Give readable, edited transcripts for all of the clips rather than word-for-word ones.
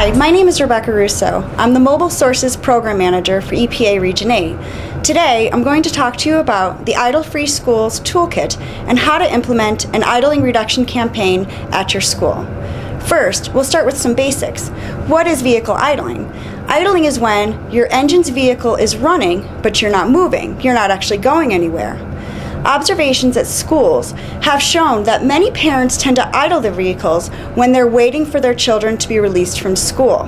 Hi, my name is Rebecca Russo. I'm the Mobile Sources Program Manager for EPA Region 8. Today, I'm going to talk to you about the Idle-Free Schools Toolkit and how to implement an idling reduction campaign at your school. First, we'll start with some basics. What is vehicle idling? Idling is when your engine's vehicle is running, but you're not moving. You're not actually going anywhere. Observations at schools have shown that many parents tend to idle their vehicles when they're waiting for their children to be released from school.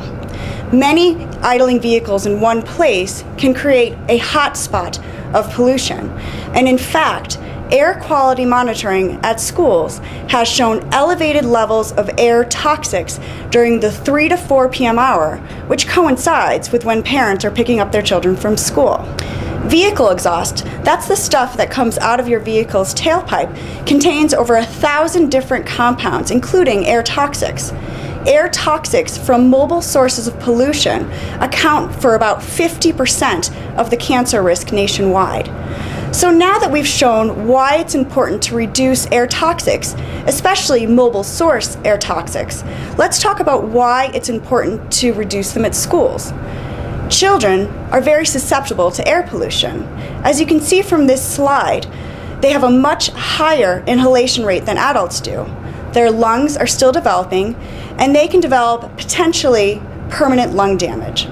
Many idling vehicles in one place can create a hotspot of pollution. And in fact, air quality monitoring at schools has shown elevated levels of air toxics during the 3 to 4 p.m. hour, which coincides with when parents are picking up their children from school. Vehicle exhaust, that's the stuff that comes out of your vehicle's tailpipe, contains over 1,000 different compounds, including air toxics. Air toxics from mobile sources of pollution account for about 50% of the cancer risk nationwide. So now that we've shown why it's important to reduce air toxics, especially mobile source air toxics, let's talk about why it's important to reduce them at schools. Children are very susceptible to air pollution. As you can see from this slide, they have a much higher inhalation rate than adults do. Their lungs are still developing, and they can develop potentially permanent lung damage.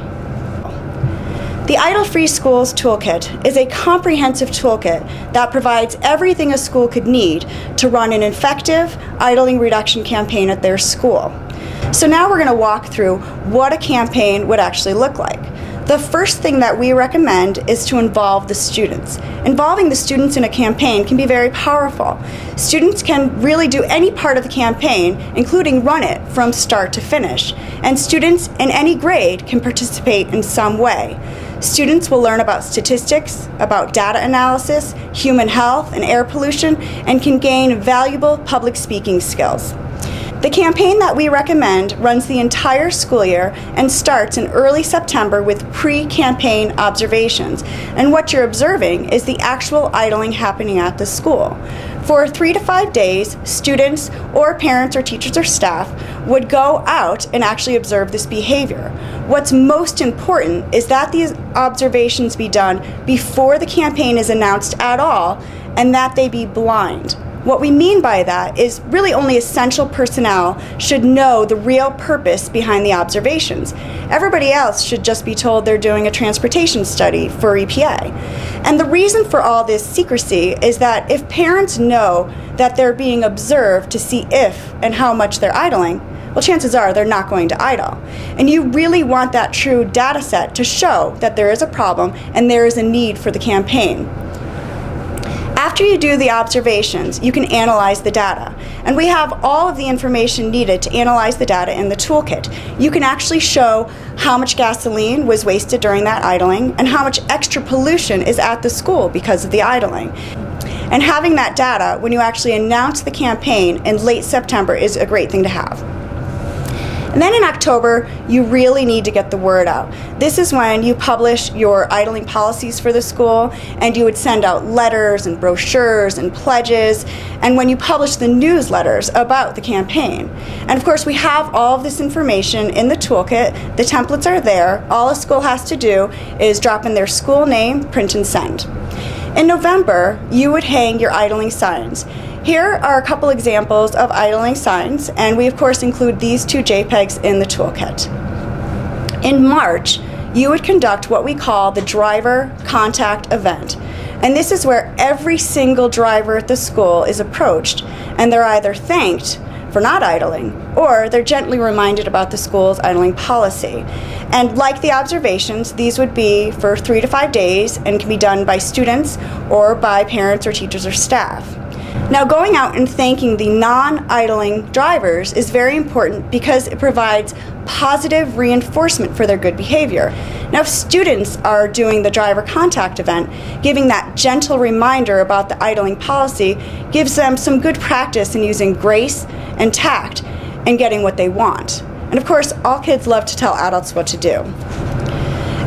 The Idle-Free Schools Toolkit is a comprehensive toolkit that provides everything a school could need to run an effective idling reduction campaign at their school. So now we're going to walk through what a campaign would actually look like. The first thing that we recommend is to involve the students. Involving the students in a campaign can be very powerful. Students can really do any part of the campaign, including run it from start to finish. And students in any grade can participate in some way. Students will learn about statistics, about data analysis, human health, and air pollution, and can gain valuable public speaking skills. The campaign that we recommend runs the entire school year and starts in early September with pre-campaign observations. And what you're observing is the actual idling happening at the school. For 3 to 5 days, students or parents or teachers or staff would go out and actually observe this behavior. What's most important is that these observations be done before the campaign is announced at all, and that they be blind. What we mean by that is really only essential personnel should know the real purpose behind the observations. Everybody else should just be told they're doing a transportation study for EPA. And the reason for all this secrecy is that if parents know that they're being observed to see if and how much they're idling, well, chances are they're not going to idle. And you really want that true data set to show that there is a problem and there is a need for the campaign. After you do the observations, you can analyze the data. And we have all of the information needed to analyze the data in the toolkit. You can actually show how much gasoline was wasted during that idling and how much extra pollution is at the school because of the idling. And having that data when you actually announce the campaign in late September is a great thing to have. And then in October, you really need to get the word out. This is when you publish your idling policies for the school, and you would send out letters and brochures and pledges, and when you publish the newsletters about the campaign. And of course, we have all of this information in the toolkit. The templates are there. All a school has to do is drop in their school name, print, and send. In November, you would hang your idling signs. Here are a couple examples of idling signs, and we of course include these 2 JPEGs in the toolkit. In March, you would conduct what we call the driver contact event. And this is where every single driver at the school is approached, and they're either thanked for not idling, or they're gently reminded about the school's idling policy. And like the observations, these would be for 3 to 5 days and can be done by students or by parents or teachers or staff. Now, going out and thanking the non-idling drivers is very important because it provides positive reinforcement for their good behavior. Now, if students are doing the driver contact event, giving that gentle reminder about the idling policy gives them some good practice in using grace and tact and getting what they want. And of course, all kids love to tell adults what to do.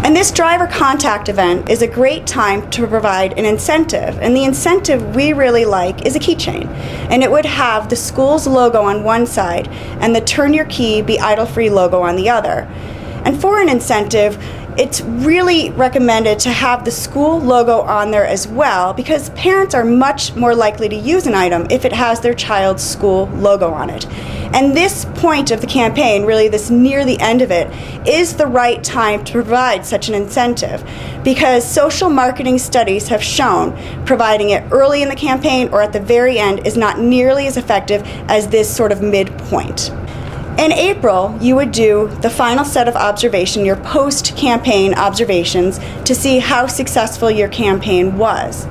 And And this driver contact event is a great time to provide an incentive. And the incentive we really like is a keychain. And it would have the school's logo on one side and the Turn Your Key, Be Idle Free logo on the other. And for an incentive, it's really recommended to have the school logo on there as well, because parents are much more likely to use an item if it has their child's school logo on it. And this point of the campaign, really this near the end of it, is the right time to provide such an incentive, because social marketing studies have shown providing it early in the campaign or at the very end is not nearly as effective as this sort of midpoint. In April, you would do the final set of observation, your post-campaign observations, to see how successful your campaign was.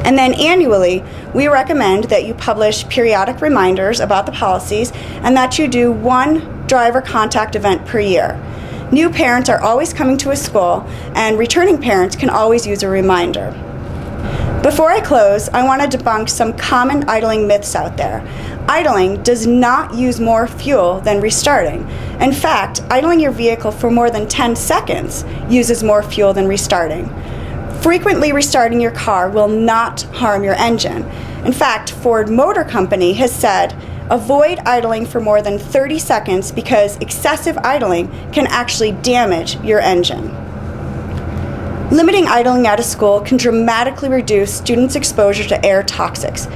And then annually, we recommend that you publish periodic reminders about the policies and that you do one driver contact event per year. New parents are always coming to a school, and returning parents can always use a reminder. Before I close, I want to debunk some common idling myths out there. Idling does not use more fuel than restarting. In fact, idling your vehicle for more than 10 seconds uses more fuel than restarting. Frequently restarting your car will not harm your engine. In fact, Ford Motor Company has said, avoid idling for more than 30 seconds because excessive idling can actually damage your engine. Limiting idling at a school can dramatically reduce students' exposure to air toxics.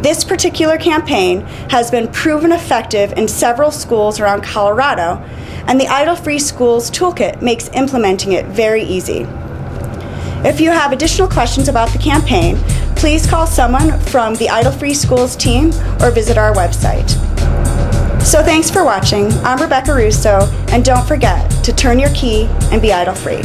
This particular campaign has been proven effective in several schools around Colorado, and the Idle Free Schools Toolkit makes implementing it very easy. If you have additional questions about the campaign, please call someone from the Idle Free Schools team or visit our website. So thanks for watching. I'm Rebecca Russo, and don't forget to turn your key and be idle free.